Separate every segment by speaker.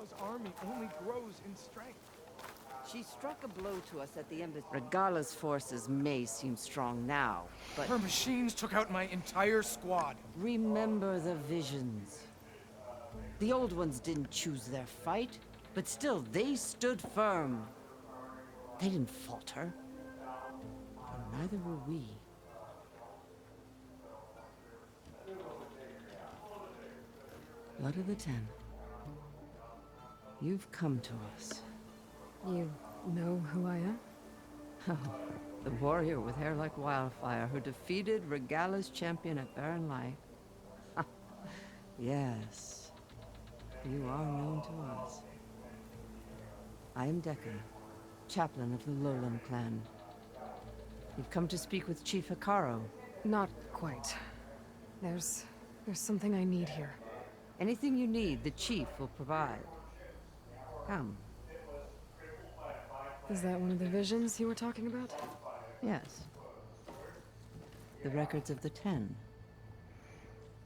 Speaker 1: Regala's army only grows in strength.
Speaker 2: She struck a blow to us at the embassy. Regala's forces may seem strong now, but...
Speaker 1: Her machines took out my entire squad.
Speaker 2: remember the visions. The old ones didn't choose their fight, but still, they stood firm. They didn't falter. And neither were we. Blood of the Ten. You've come to us.
Speaker 3: You know who I am?
Speaker 2: Oh, the warrior with hair like wildfire who defeated Regala's champion at Barren Light. Yes, you are known to us. I am Decker, chaplain of the Lowland clan. You've come to speak with Chief Hekarro.
Speaker 3: Not quite. There's something I need here.
Speaker 2: Anything you need, the chief will provide. Come.
Speaker 3: Is that one of the visions you were talking about?
Speaker 2: Yes. The records of the Ten.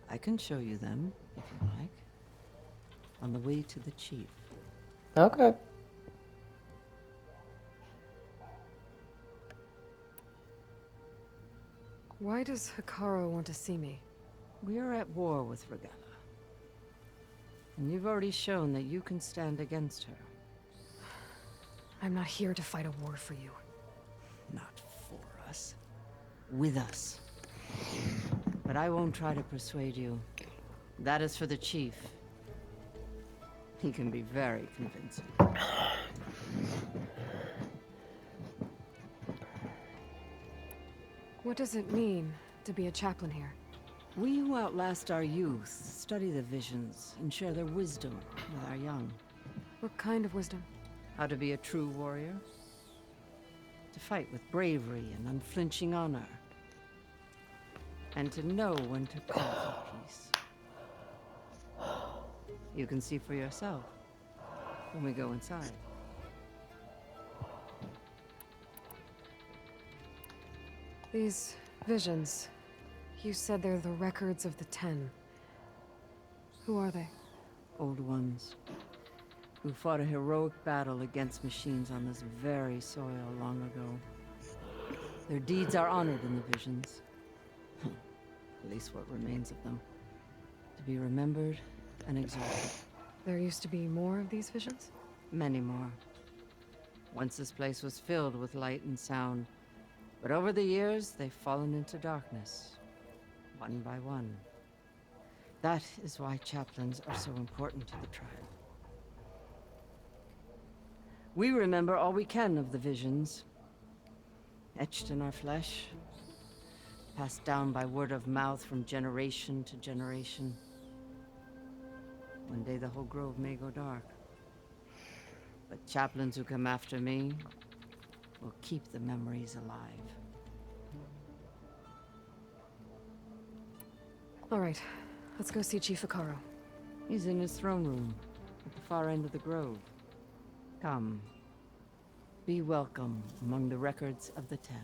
Speaker 2: I can show you them, if you like. On the way to the chief.
Speaker 4: Okay.
Speaker 3: Why does Hekarro want to see me?
Speaker 2: We are at war with Regala. And you've already shown that you can stand against her.
Speaker 3: I'm not here to fight a war for you.
Speaker 2: Not for us. With us. But I won't try to persuade you. That is for the chief. He can be very convincing.
Speaker 3: What does it mean to be a chaplain here?
Speaker 2: We who outlast our youth study the visions and share their wisdom with our young.
Speaker 3: What kind of wisdom?
Speaker 2: How to be a true warrior. To fight with bravery and unflinching honor. And to know when to call for peace. You can see for yourself when we go inside.
Speaker 3: These visions, you said they're the records of the Ten. Who are they?
Speaker 2: Old ones, who fought a heroic battle against machines on this very soil long ago. Their deeds are honored in the visions. At least what remains of them. To be remembered and exalted.
Speaker 3: There used to be more of these visions?
Speaker 2: Many more. Once this place was filled with light and sound. But over the years, they've fallen into darkness. One by one. That is why chaplains are so important to the tribe. We remember all we can of the visions. Etched in our flesh. Passed down by word of mouth from generation to generation. One day the whole grove may go dark. But chaplains who come after me will keep the memories alive.
Speaker 3: All right, let's go see Chief Hekarro.
Speaker 2: He's in his throne room, at the far end of the grove. Come. Be welcome among the records of the Ten.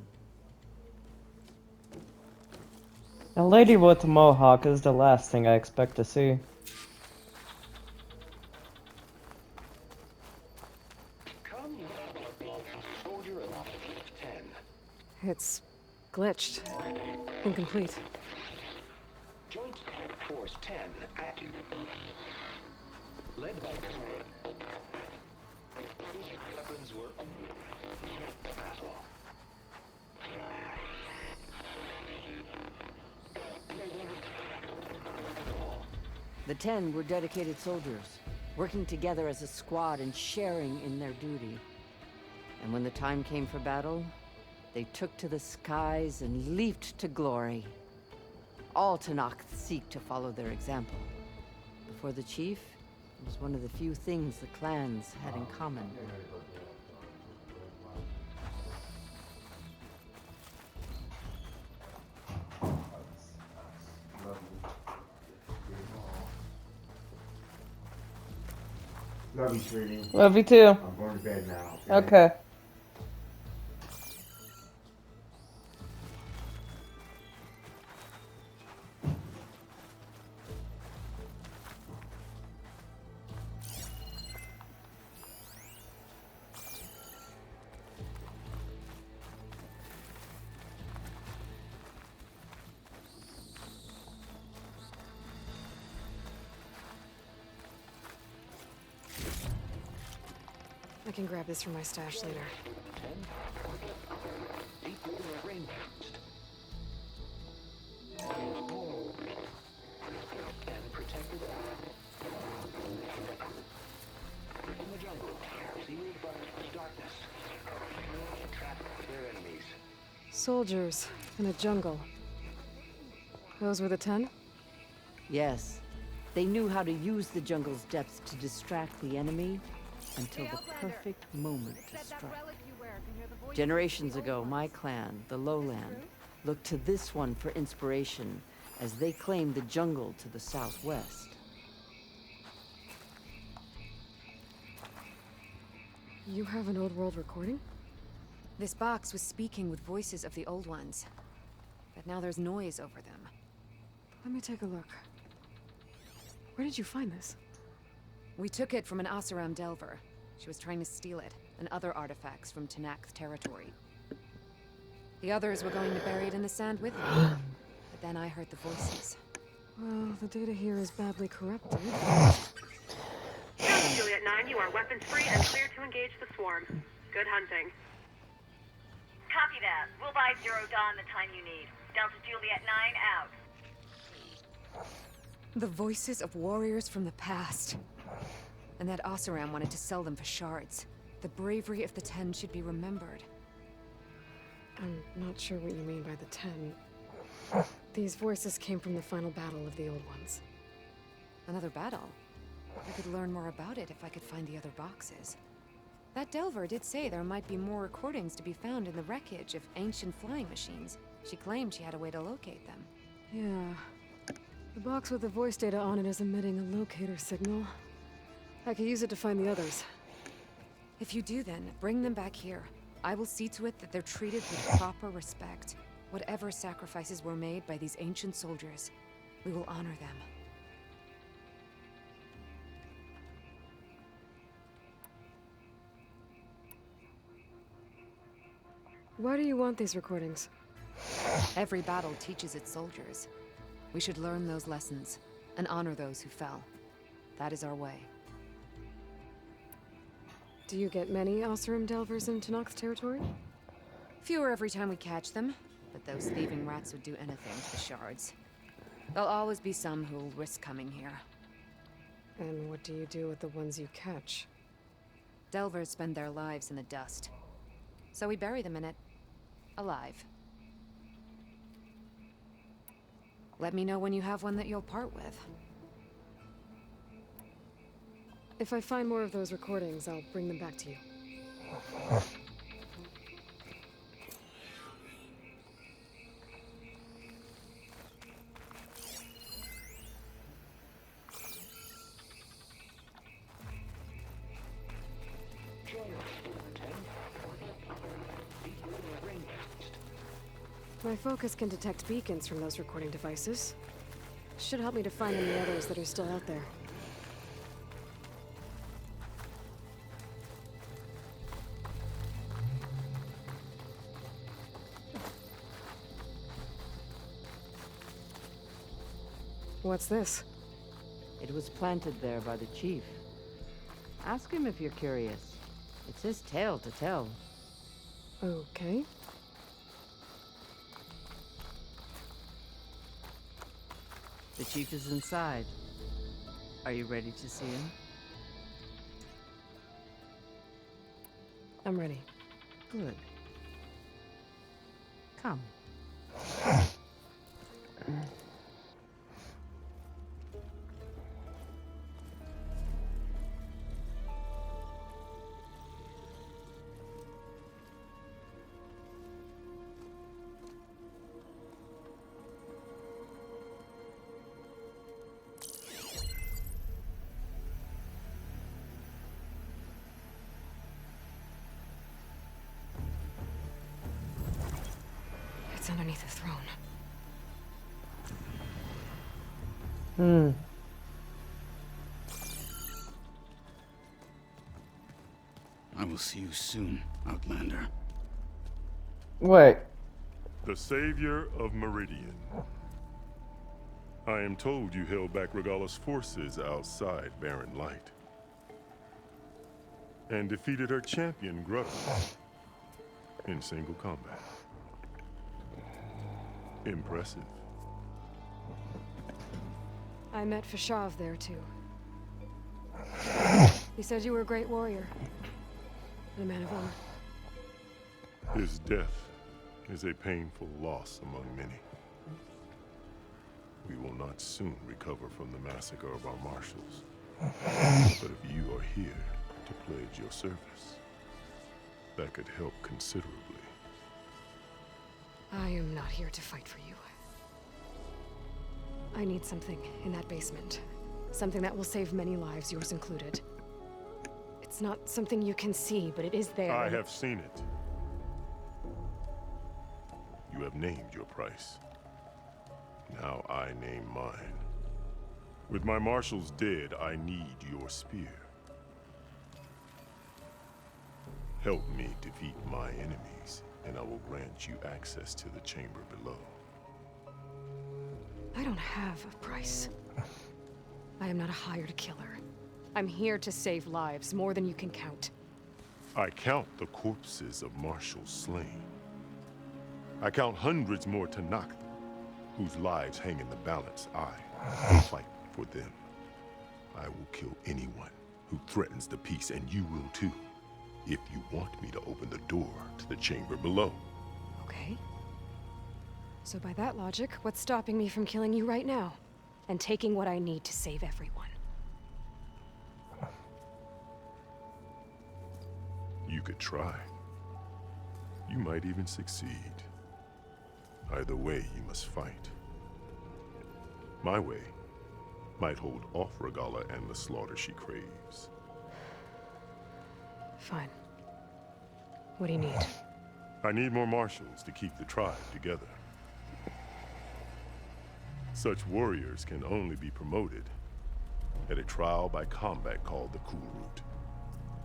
Speaker 4: A lady with a mohawk is the last thing I expect to see.
Speaker 5: Come, soldier of 10.
Speaker 3: It's glitched. Incomplete.
Speaker 5: Joint Force 10 active. Led by weapons were battle.
Speaker 2: The Ten were dedicated soldiers, working together as a squad and sharing in their duty. And when the time came for battle, they took to the skies and leaped to glory. All Tenakth seek to follow their example. Before the chief, it was one of the few things the clans had in common.
Speaker 6: Love you, sweetie.
Speaker 4: Love you too.
Speaker 6: I'm going to bed now.
Speaker 4: Okay.
Speaker 3: I can grab this from my stash later.
Speaker 5: 10. Deep within a rainforest. And protected in the jungle, sealed by darkness. Trapped their enemies.
Speaker 3: Soldiers in a jungle. Those were the 10?
Speaker 2: Yes. They knew how to use the jungle's depths to distract the enemy until the perfect moment to strike. Generations ago, my clan, the Lowland, looked to this one for inspiration as they claimed the jungle to the southwest.
Speaker 3: You have an old world recording?
Speaker 7: This box was speaking with voices of the old ones. But now there's noise over them.
Speaker 3: Let me take a look. Where did you find this?
Speaker 7: We took it from an Oseram Delver. She was trying to steal it, and other artifacts from Tenakth territory. The others were going to bury it in the sand with her. But then I heard the voices.
Speaker 3: Well, the data here is badly corrupted.
Speaker 8: Delta Juliet 9, you are weapons free and clear to engage the swarm. Good hunting.
Speaker 9: Copy that. We'll buy Zero Dawn the time you need. Delta Juliet 9 out.
Speaker 7: The voices of warriors from the past. And that Oseram wanted to sell them for shards. The bravery of the 10 should be remembered.
Speaker 3: I'm not sure what you mean by the 10. These voices came from the final battle of the Old Ones.
Speaker 7: Another battle? I could learn more about it if I could find the other boxes. That Delver did say there might be more recordings to be found in the wreckage of ancient flying machines. She claimed she had a way to locate them.
Speaker 3: Yeah. The box with the voice data on it is emitting a locator signal. I could use it to find the others.
Speaker 7: If you do then, bring them back here. I will see to it that they're treated with proper respect. Whatever sacrifices were made by these ancient soldiers, we will honor them.
Speaker 3: Why do you want these recordings?
Speaker 7: Every battle teaches its soldiers. We should learn those lessons, and honor those who fell. That is our way.
Speaker 3: Do you get many Oseram Delvers in Tenakth territory?
Speaker 7: Fewer every time we catch them, but those thieving rats would do anything for the shards. There'll always be some who'll risk coming here.
Speaker 3: And what do you do with the ones you catch?
Speaker 7: Delvers spend their lives in the dust. So we bury them in it, alive. Let me know when you have one that you'll part with.
Speaker 3: If I find more of those recordings, I'll bring them back to you.
Speaker 5: Join us, 10. Deep within a rainforest.
Speaker 3: My focus can detect beacons from those recording devices. Should help me to find any others that are still out there. What's this?
Speaker 2: It was planted there by the chief. Ask him if you're curious. It's his tale to tell.
Speaker 3: Okay.
Speaker 2: The chief is inside. Are you ready to see him?
Speaker 3: I'm ready.
Speaker 2: Good. Come.
Speaker 3: It's underneath the throne.
Speaker 10: I will see you soon, Outlander.
Speaker 4: Wait.
Speaker 11: The savior of Meridian. I am told you held back Regalla's forces outside Barren Light. and defeated her champion, Grudge, in single combat. Impressive.
Speaker 3: I met Fashav there, too. He said you were a great warrior. And a man of honor.
Speaker 11: His death is a painful loss among many. We will not soon recover from the massacre of our marshals. But if you are here to pledge your service, that could help considerably.
Speaker 3: I am not here to fight for you. I need something in that basement. Something that will save many lives, yours included. It's not something you can see, but it is there.
Speaker 11: I have seen it. You have named your price. Now I name mine. With my marshals dead, I need your spear. Help me defeat my enemies, and I will grant you access to the chamber below.
Speaker 3: I don't have a price. I am not a hired killer. I'm here to save lives, more than you can count.
Speaker 11: I count the corpses of marshals slain. I count hundreds more Tenakth, whose lives hang in the balance. I will fight for them. I will kill anyone who threatens the peace, and you will too, if you want me to open the door to the chamber below.
Speaker 3: Okay. So by that logic, what's stopping me from killing you right now? And taking what I need to save everyone?
Speaker 11: You could try. You might even succeed. Either way, you must fight. My way might hold off Regalla and the slaughter she craves.
Speaker 3: Fine. What do you need?
Speaker 11: I need more marshals to keep the tribe together. Such warriors can only be promoted at a trial by combat called the Kulrut.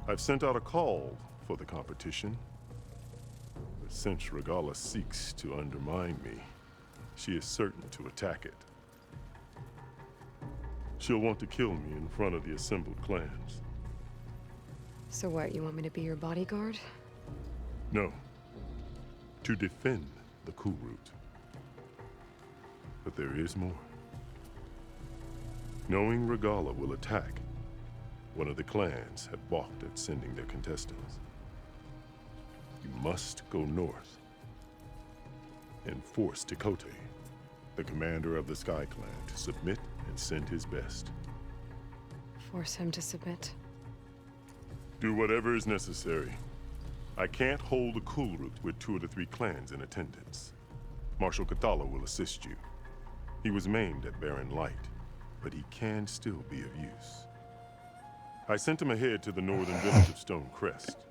Speaker 11: I've sent out a call for the competition, but since Regalla seeks to undermine me, she is certain to attack it. She'll want to kill me in front of the assembled clans.
Speaker 3: So what, you want me to be your bodyguard?
Speaker 11: No. To defend the Kulrut. But there is more. Knowing Regalla will attack, one of the clans have balked at sending their contestants. You must go north and force Tekotteh, the commander of the Sky Clan, to submit and send his best.
Speaker 3: Force him to submit?
Speaker 11: Do whatever is necessary. I can't hold the Kulrut with 2 of the 3 clans in attendance. Marshal Kathala will assist you. He was maimed at Barren Light, but he can still be of use. I sent him ahead to the northern village of Stone Crest.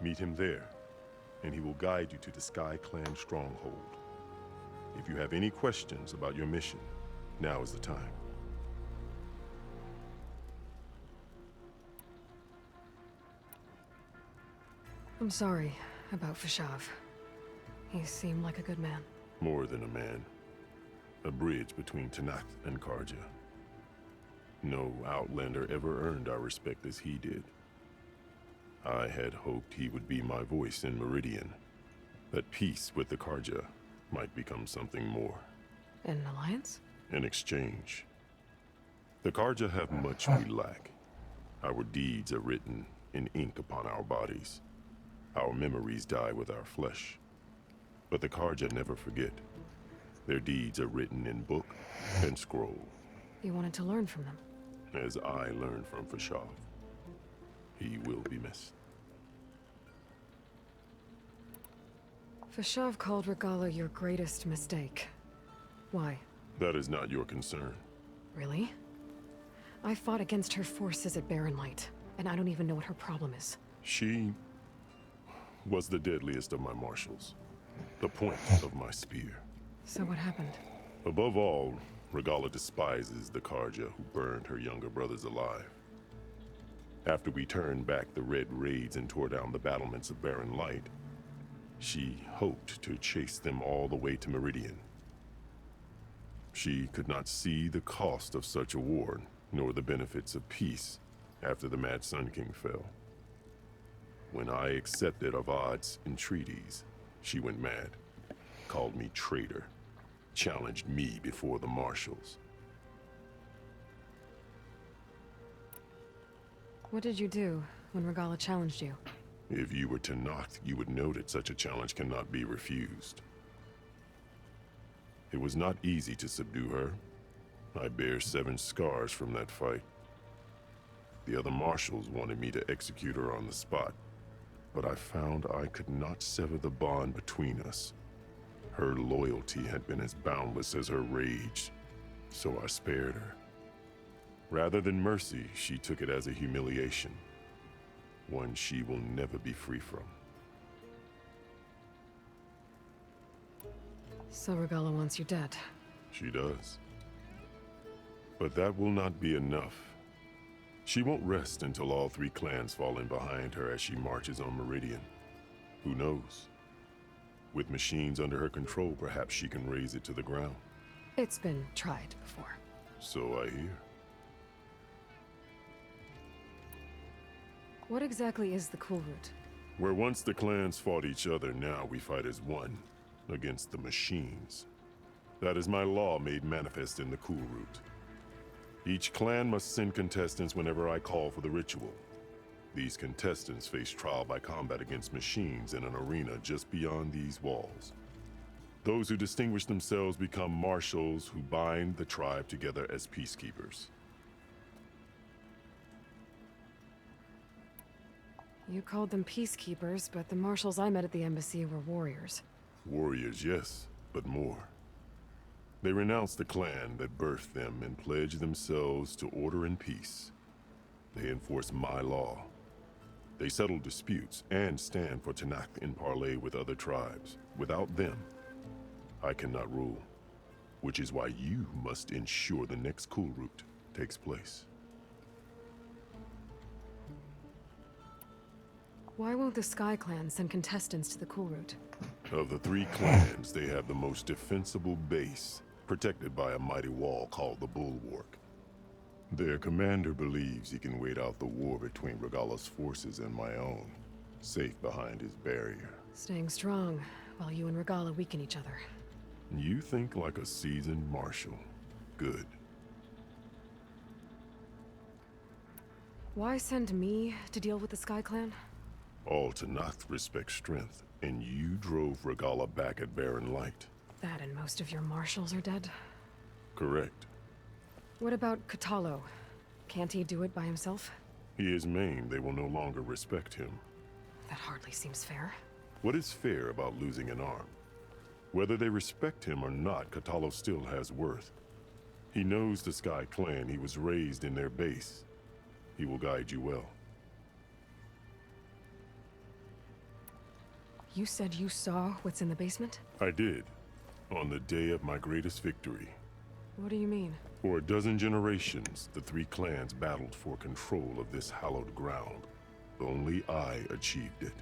Speaker 11: Meet him there, and he will guide you to the Sky Clan stronghold. If you have any questions about your mission, now is the time.
Speaker 3: I'm sorry about Fashav. He seemed like a good man.
Speaker 11: More than a man. A bridge between Tenakth and Carja. No Outlander ever earned our respect as he did. I had hoped he would be my voice in Meridian. That peace with the Carja might become something more.
Speaker 3: An alliance?
Speaker 11: In exchange. The Carja have much we lack. Our deeds are written in ink upon our bodies. Our memories die with our flesh. But the Carja never forget. Their deeds are written in book and scroll.
Speaker 3: You wanted to learn from them?
Speaker 11: As I learned from Fashav. He will be missed.
Speaker 3: Fashav called Regalla your greatest mistake. Why?
Speaker 11: That is not your concern.
Speaker 3: Really? I fought against her forces at Barren Light, and I don't even know what her problem is.
Speaker 11: She was the deadliest of my marshals. The point of my spear.
Speaker 3: So what happened?
Speaker 11: Above all, Regalla despises the Carja who burned her younger brothers alive. After we turned back the Red Raids and tore down the battlements of Barren Light, she hoped to chase them all the way to Meridian. She could not see the cost of such a war, nor the benefits of peace after the Mad Sun King fell. When I accepted Avad's entreaties, she went mad, called me traitor, challenged me before the marshals.
Speaker 3: What did you do when Regala challenged you?
Speaker 11: If you were Tenakth, you would know that such a challenge cannot be refused. It was not easy to subdue her. I bear 7 scars from that fight. The other marshals wanted me to execute her on the spot, but I found I could not sever the bond between us. Her loyalty had been as boundless as her rage, so I spared her. Rather than mercy, she took it as a humiliation, one she will never be free from.
Speaker 3: So Regala wants you dead.
Speaker 11: She does. But that will not be enough. She won't rest until all 3 clans fall in behind her as she marches on Meridian. Who knows? With machines under her control, perhaps she can raze it to the ground.
Speaker 3: It's been tried before.
Speaker 11: So I hear.
Speaker 3: What exactly is the Cool Root?
Speaker 11: Where once the clans fought each other, now we fight as one, against the machines. That is my law made manifest in the Cool Root. Each clan must send contestants whenever I call for the ritual. These contestants face trial by combat against machines in an arena just beyond these walls. Those who distinguish themselves become marshals who bind the tribe together as peacekeepers.
Speaker 3: You called them peacekeepers, but the marshals I met at the embassy were warriors.
Speaker 11: Warriors, yes, but more. They renounce the clan that birthed them and pledge themselves to order and peace. They enforce my law. They settle disputes and stand for Tenakth in parley with other tribes. Without them, I cannot rule. Which is why you must ensure the next Cool Root takes place.
Speaker 3: Why won't the Sky Clan send contestants to the Cool Root?
Speaker 11: Of the 3 clans, they have the most defensible base, protected by a mighty wall called the Bulwark. Their commander believes he can wait out the war between Regala's forces and my own, safe behind his barrier.
Speaker 3: Staying strong, while you and Regala weaken each other.
Speaker 11: You think like a seasoned marshal. Good.
Speaker 3: Why send me to deal with the Sky Clan?
Speaker 11: All Tenakth respect strength, and you drove Regala back at Barren Light.
Speaker 3: That and most of your marshals are dead?
Speaker 11: Correct.
Speaker 3: What about Kotallo? Can't he do it by himself?
Speaker 11: He is maimed. They will no longer respect him.
Speaker 3: That hardly seems fair.
Speaker 11: What is fair about losing an arm? Whether they respect him or not, Kotallo still has worth. He knows the Sky Clan. He was raised in their base. He will guide you well.
Speaker 3: You said you saw what's in the basement?
Speaker 11: I did. On the day of my greatest victory.
Speaker 3: What do you mean?
Speaker 11: For a dozen generations, the 3 clans battled for control of this hallowed ground. Only I achieved it.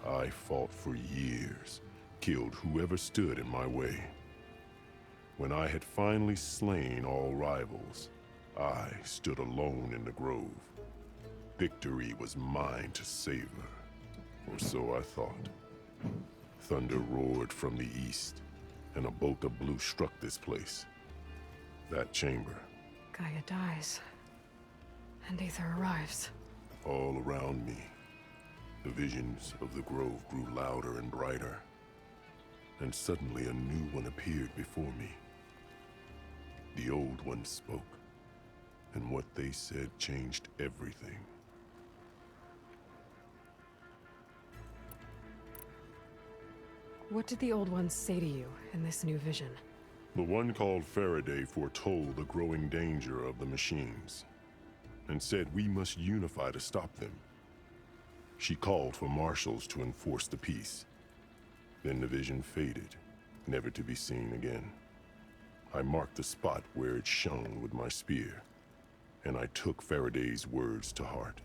Speaker 11: I fought for years, killed whoever stood in my way. When I had finally slain all rivals, I stood alone in the grove. Victory was mine to savor, or so I thought. Thunder roared from the east, and a bolt of blue struck this place. That chamber.
Speaker 3: Gaia dies, and Aether arrives.
Speaker 11: All around me, the visions of the grove grew louder and brighter, and suddenly a new one appeared before me. The old one spoke, and what they said changed everything.
Speaker 3: What did the old ones say to you in this new vision?
Speaker 11: The one called Faraday foretold the growing danger of the machines, and said we must unify to stop them. She called for marshals to enforce the peace. Then the vision faded, never to be seen again. I marked the spot where it shone with my spear, and I took Faraday's words to heart.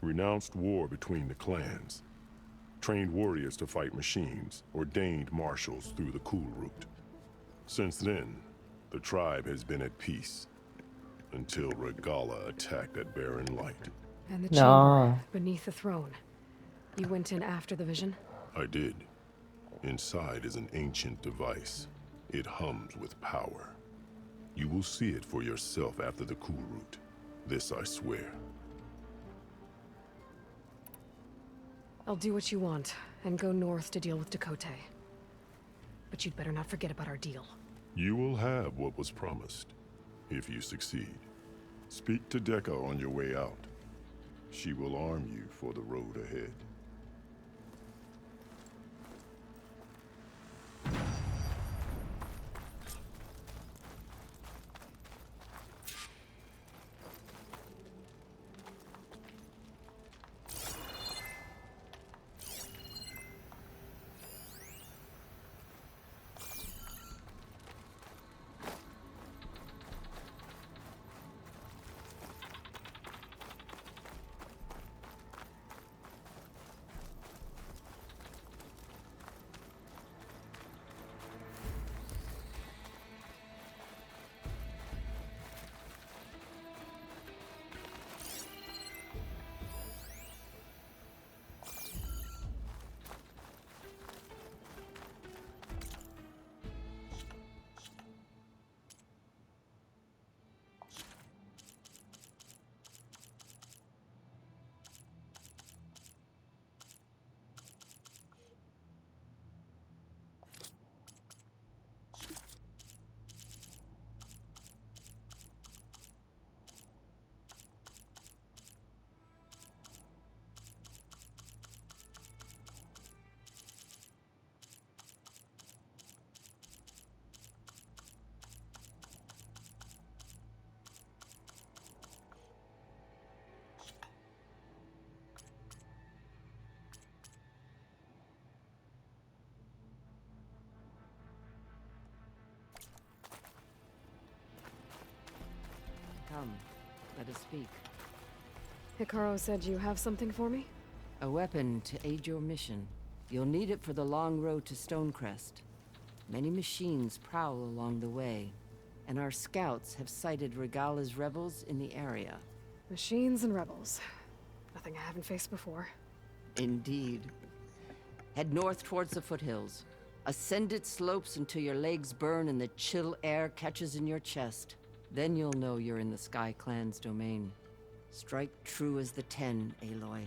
Speaker 11: Renounced war between the clans, trained warriors to fight machines, ordained marshals through the Cool Root. Since then, the tribe has been at peace, until Regala attacked at Barren Light.
Speaker 3: And the
Speaker 4: No.
Speaker 3: chamber beneath the throne. You went in after the vision?
Speaker 11: I did. Inside is an ancient device. It hums with power. You will see it for yourself after the Kulrut. This I swear.
Speaker 3: I'll do what you want, and go north to deal with Dakota. But you'd better not forget about our deal.
Speaker 11: You will have what was promised, if you succeed. Speak to Dekka on your way out. She will arm you for the road ahead.
Speaker 2: Come, let us speak.
Speaker 3: Hikaru said you have something for me?
Speaker 2: A weapon to aid your mission. You'll need it for the long road to Stonecrest. Many machines prowl along the way, and our scouts have sighted Regala's rebels in the area.
Speaker 3: Machines and rebels. Nothing I haven't faced before.
Speaker 2: Indeed. Head north towards the foothills. Ascend its slopes until your legs burn and the chill air catches in your chest. Then you'll know you're in the Sky Clan's domain. Strike true as the Ten, Aloy.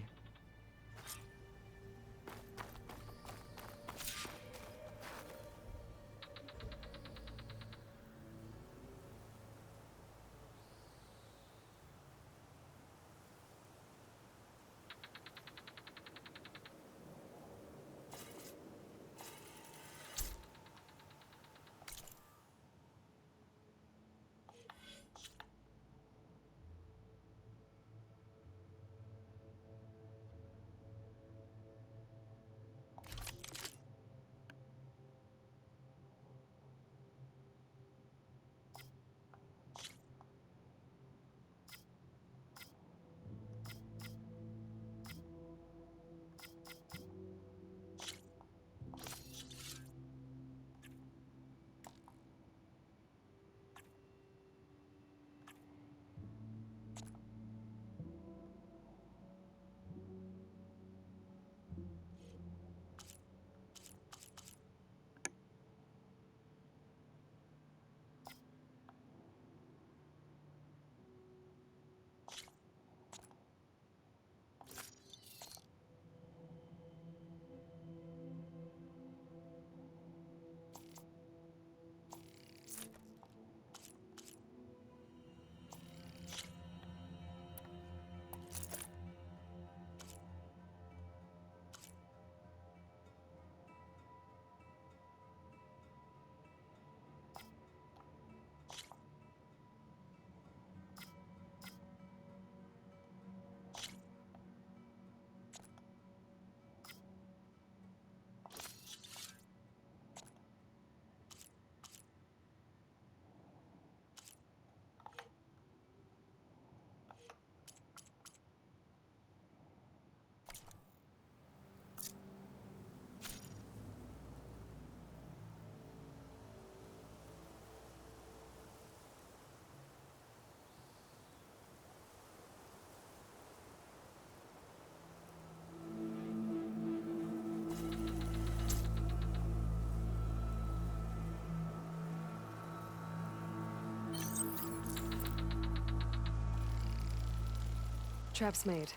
Speaker 3: Trap's made.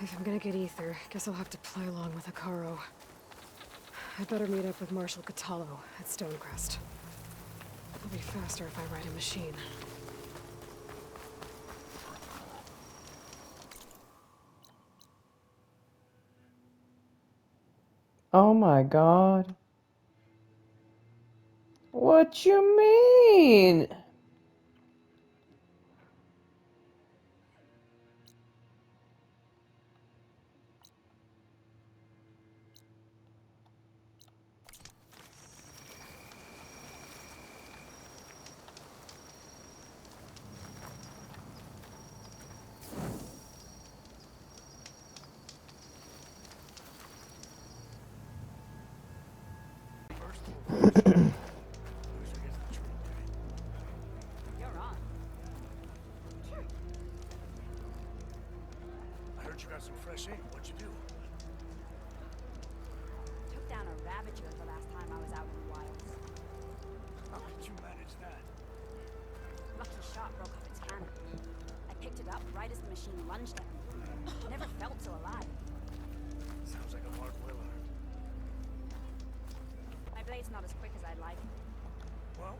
Speaker 3: If I'm gonna get ether, guess I'll have to play along with Hekarro. I'd better meet up with Marshal Catallo at Stonecrest. It'll be faster if I ride a machine.
Speaker 4: Oh my god. What you mean?
Speaker 9: You're on. Sure.
Speaker 5: I heard you got some fresh ink. What'd you do?
Speaker 9: Took down a ravager the last time I was out in the wilds.
Speaker 5: How did you manage that?
Speaker 9: Lucky shot broke off its cannon. I picked it up right as the machine lunged at me. Never felt so alive.
Speaker 5: Sounds like a hard boiler.
Speaker 9: My blade's not as quick as I'd like.
Speaker 5: Well,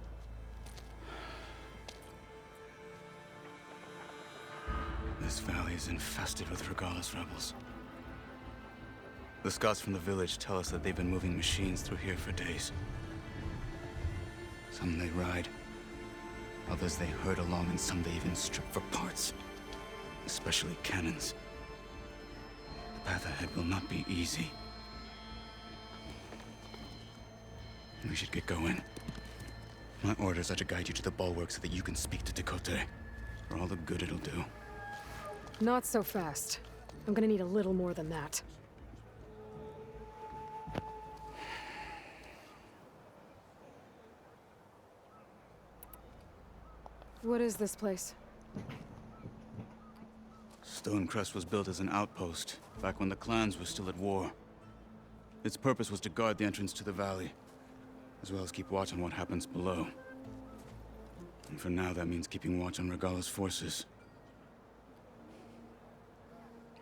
Speaker 10: This valley is infested with Regalis rebels. The scouts from the village tell us that they've been moving machines through here for days. Some they ride, others they herd along, and some they even strip for parts. Especially cannons. The path ahead will not be easy. We should get going. My orders are to guide you to the bulwark so that you can speak to Tekote. For all the good it'll do.
Speaker 3: Not so fast. I'm gonna need a little more than that. What is this place?
Speaker 10: Stonecrest was built as an outpost, back when the clans were still at war. Its purpose was to guard the entrance to the valley, as well as keep watch on what happens below. And for now, that means keeping watch on Regalis' forces.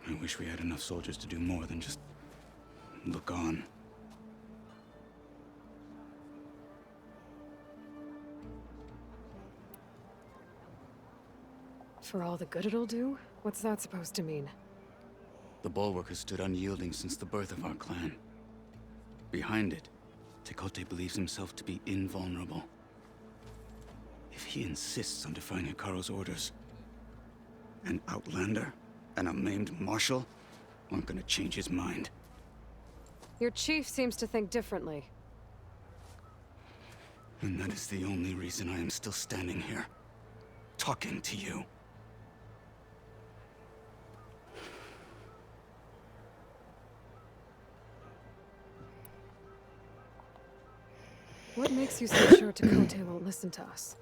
Speaker 10: I wish we had enough soldiers to do more than just look on.
Speaker 3: For all the good it'll do? What's that supposed to mean?
Speaker 10: The bulwark has stood unyielding since the birth of our clan. Behind it, Tekote believes himself to be invulnerable. If he insists on defying Hekarro's orders, an outlander and a maimed marshal aren't gonna change his mind.
Speaker 3: Your chief seems to think differently.
Speaker 10: And that is the only reason I am still standing here, talking to you.
Speaker 3: What makes you so sure Tekote won't listen to us?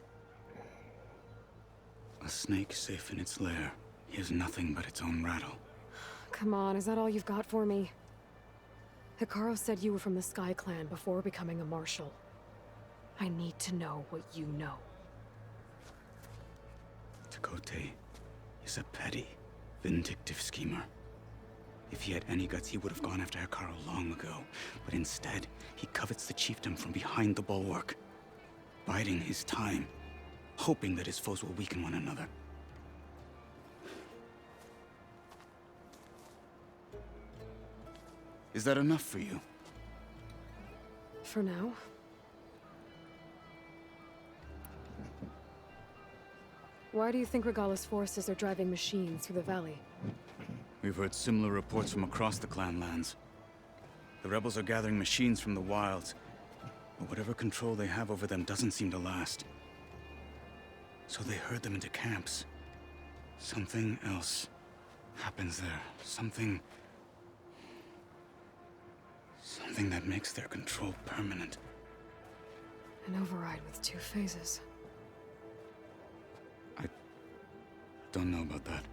Speaker 10: A snake safe in its lair hears nothing but its own rattle.
Speaker 3: Come on, is that all you've got for me? Hekarro said you were from the Sky Clan before becoming a marshal. I need to know what you know.
Speaker 10: Tekote is a petty, vindictive schemer. If he had any guts, he would have gone after Hekarro long ago. But instead, he covets the chiefdom from behind the bulwark, biding his time, hoping that his foes will weaken one another. Is that enough for you?
Speaker 3: For now. Why do you think Regalis' forces are driving machines through the valley?
Speaker 10: We've heard similar reports from across the clan lands. The rebels are gathering machines from the wilds, but whatever control they have over them doesn't seem to last. So they herd them into camps. Something else happens there. Something that makes their control permanent.
Speaker 3: An override with 2 phases.
Speaker 10: Don't know about that.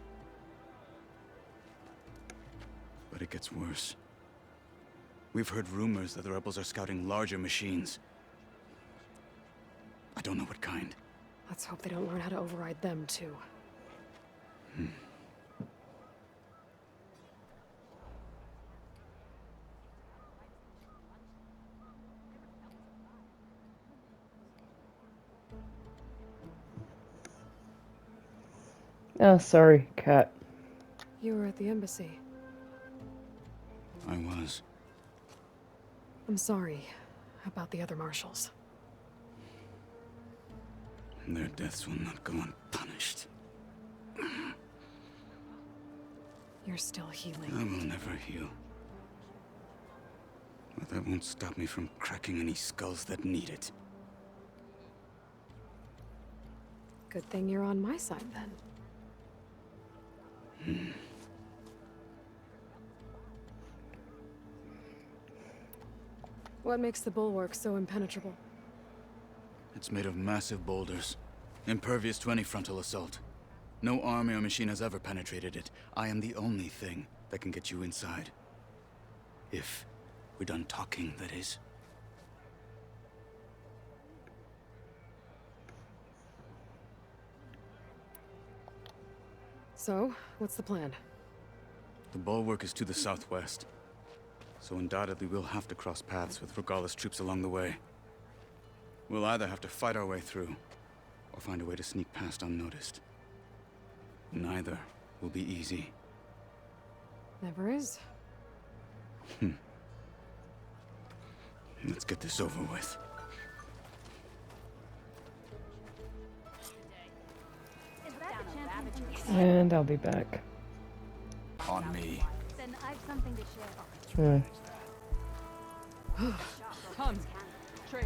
Speaker 10: But it gets worse. We've heard rumors that the rebels are scouting larger machines. I don't know what kind.
Speaker 3: Let's hope they don't learn how to override them, too.
Speaker 4: Oh, sorry, cat.
Speaker 3: You were at the embassy.
Speaker 10: I was.
Speaker 3: I'm sorry about the other marshals.
Speaker 10: Their deaths will not go unpunished.
Speaker 3: You're still healing.
Speaker 10: I will never heal. But that won't stop me from cracking any skulls that need it.
Speaker 3: Good thing you're on my side, then. What makes the bulwark so impenetrable?
Speaker 10: It's made of massive boulders, impervious to any frontal assault. No army or machine has ever penetrated it. I am the only thing that can get you inside. If we're done talking, that is.
Speaker 3: So, what's the plan?
Speaker 10: The bulwark is to the southwest, so undoubtedly we'll have to cross paths with Regalla's troops along the way. We'll either have to fight our way through, or find a way to sneak past unnoticed. Neither will be easy.
Speaker 3: Never is.
Speaker 10: Let's get this over with.
Speaker 4: And I'll be back.
Speaker 10: On me.
Speaker 9: Then I've something to share.
Speaker 3: Come. Trade.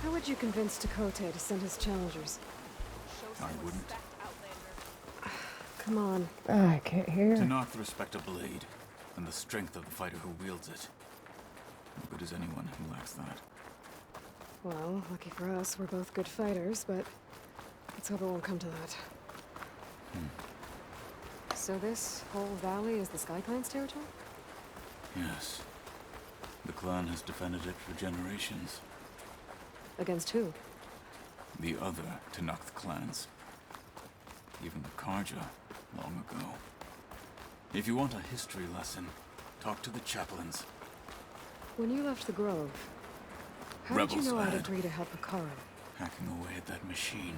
Speaker 3: How would you convince Tekote to send his challengers?
Speaker 10: I wouldn't.
Speaker 3: Come on.
Speaker 4: I can't hear.
Speaker 10: To knock the respect of blade, and the strength of the fighter who wields it. As good as anyone who lacks that.
Speaker 3: Well, lucky for us, we're both good fighters, but let's hope it won't come to that. So this whole valley is the Sky Clan's territory?
Speaker 10: Yes. The clan has defended it for generations.
Speaker 3: Against who?
Speaker 10: The other Tenakth clans. Even the Karja, long ago. If you want a history lesson, talk to the chaplains.
Speaker 3: When you left the Grove, how did you
Speaker 10: Rebels
Speaker 3: know I'd
Speaker 10: lad.
Speaker 3: agree to help Hekarro?
Speaker 10: Hacking away at that machine.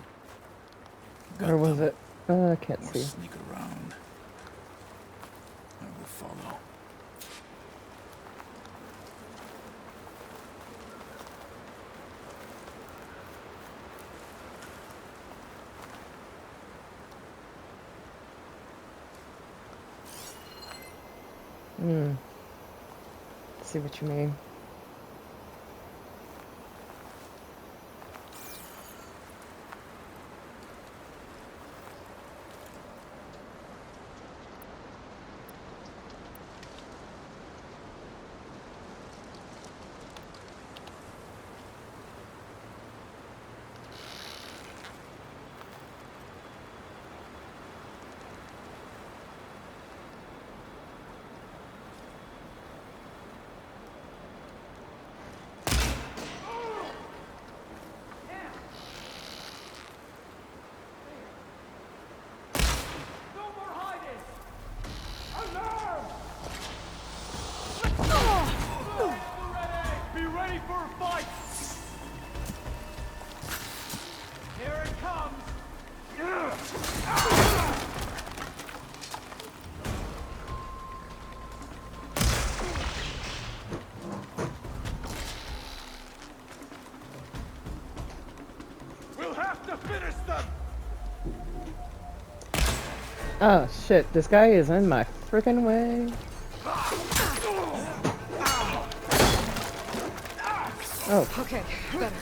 Speaker 4: Where was it? I can't
Speaker 10: Or
Speaker 4: see.
Speaker 10: sneak around. I will follow.
Speaker 4: See what you mean.
Speaker 5: Be ready for a fight! Here it comes! We'll have to finish them!
Speaker 4: Oh shit, this guy is in my freaking way. Oh.
Speaker 3: Okay, better.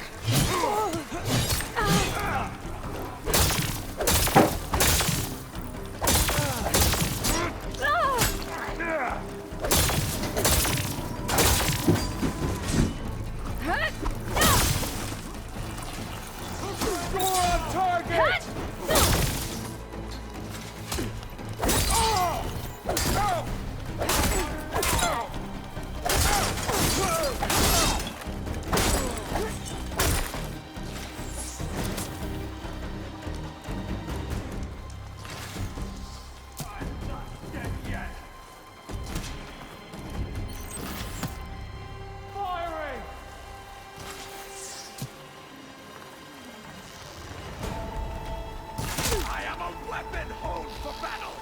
Speaker 5: men honed for battle!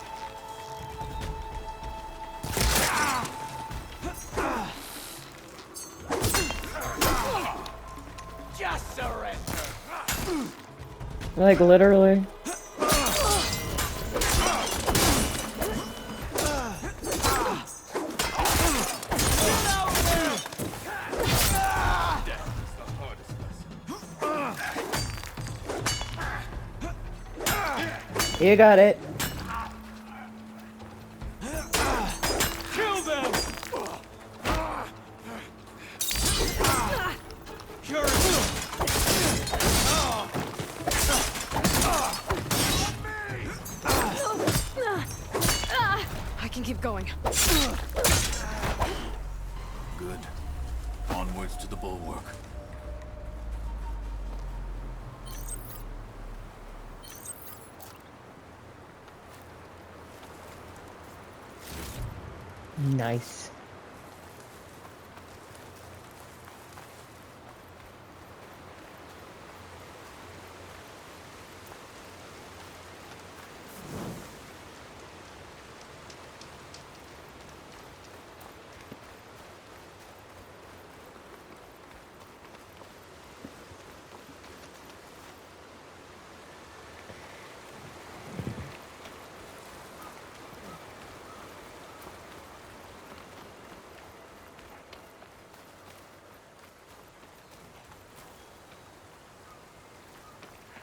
Speaker 5: Just surrender!
Speaker 4: Like, literally. You got it.
Speaker 5: Kill them!
Speaker 3: I can keep going.
Speaker 10: Good. Onwards to the bulwark.
Speaker 4: Nice.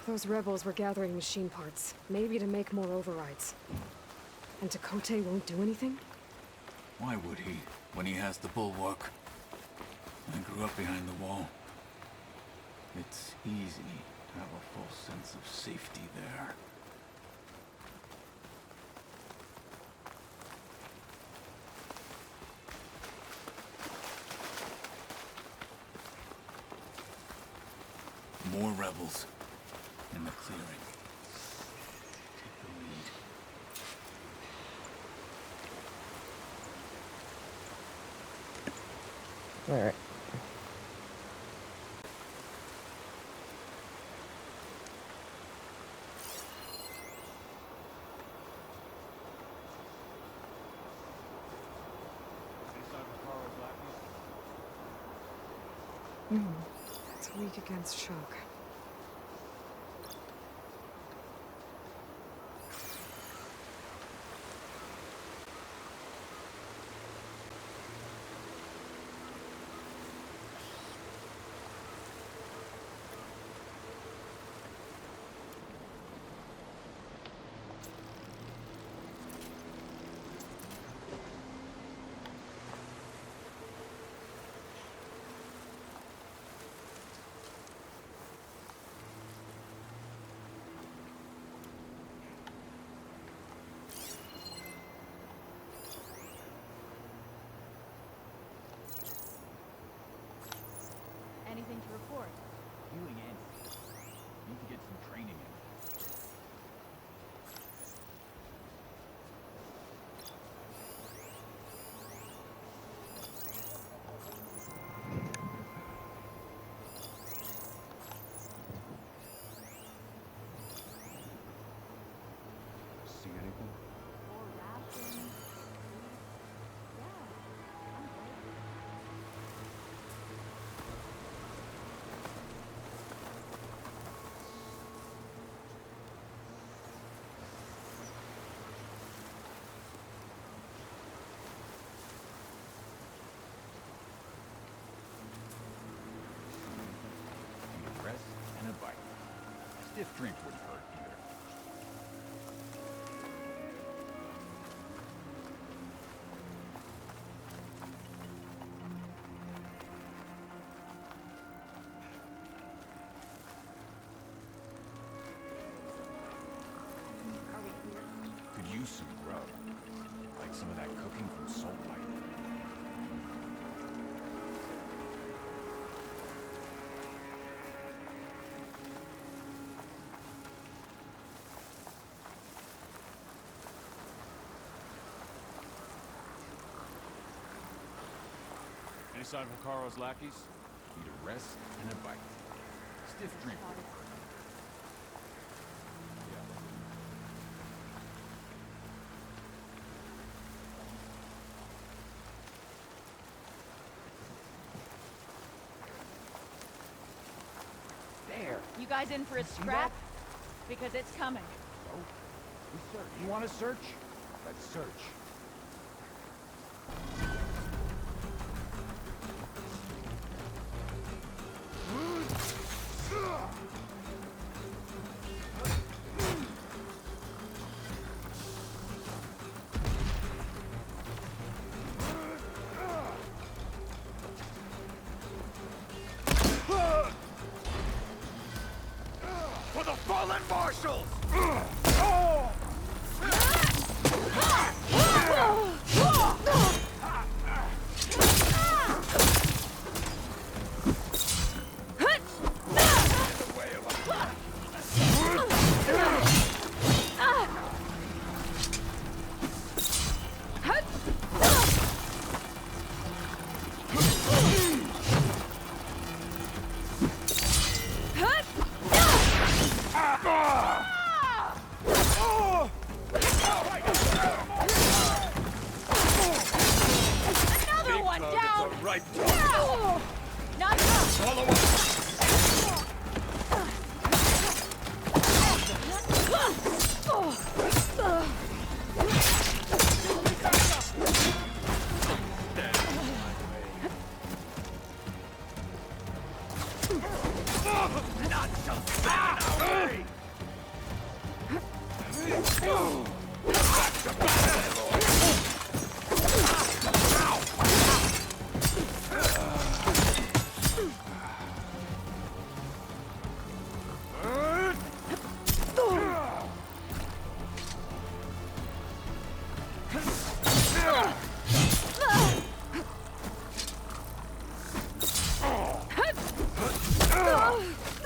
Speaker 3: Those rebels were gathering machine parts, maybe to make more overrides. And Tekote won't do anything?
Speaker 10: Why would he, when he has the bulwark? I grew up behind the wall. It's easy to have a false sense of safety there. More rebels in the clearing. Take the lead.
Speaker 4: Alright.
Speaker 3: It's weak against shock.
Speaker 9: Anything to report?
Speaker 12: Healing in. Need to get some training in.
Speaker 5: See anything?
Speaker 9: Or rations? Yeah, I'm good.
Speaker 12: Need a rest and a bite. Stiff drink wouldn't hurt either. Could use some grub. Like some of that cooking from Saltlight. Any sign from Carl's lackeys? Need a rest and a bite. Stiff drink wouldn't hurt. Yeah.
Speaker 13: guys in for a scrap? Because it's coming.
Speaker 1: You want to search? Let's search.
Speaker 5: For the fallen marshals!
Speaker 13: Another one down!
Speaker 5: Right.
Speaker 13: No! Not enough!
Speaker 5: Not so fast! Away! Back to battle!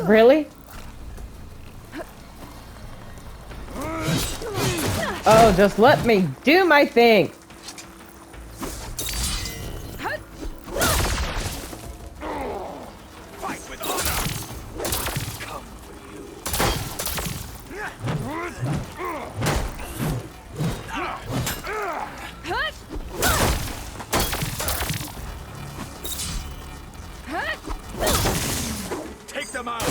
Speaker 4: Really? Oh, just let me do my thing.
Speaker 5: Fight with honor! Come for you. Take them out!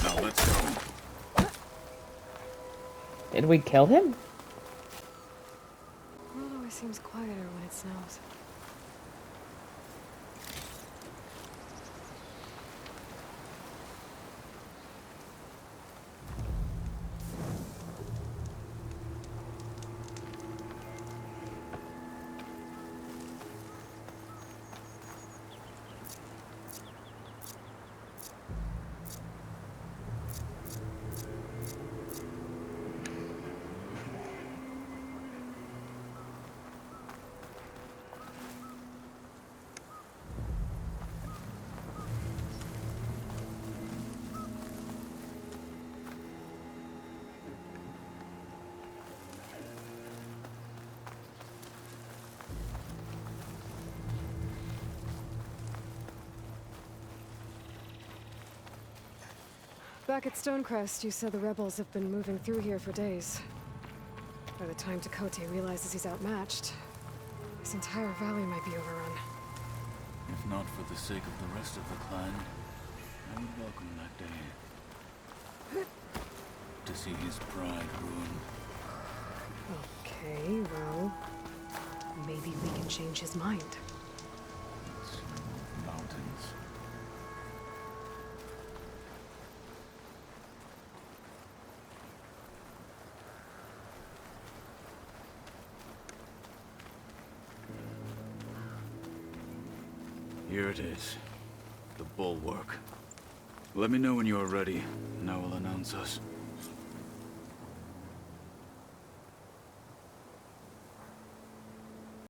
Speaker 5: Now let's go.
Speaker 4: Did we kill him?
Speaker 3: The world always seems quieter when it snows. Back at Stonecrest, you said the rebels have been moving through here for days. By the time Tekote realizes he's outmatched, this entire valley might be overrun.
Speaker 10: If not for the sake of the rest of the clan, I would welcome that day. To see his pride ruined.
Speaker 3: Okay, well, maybe we can change his mind.
Speaker 10: Mountains. Here it is. The bulwark. Let me know when you are ready, and I will announce us.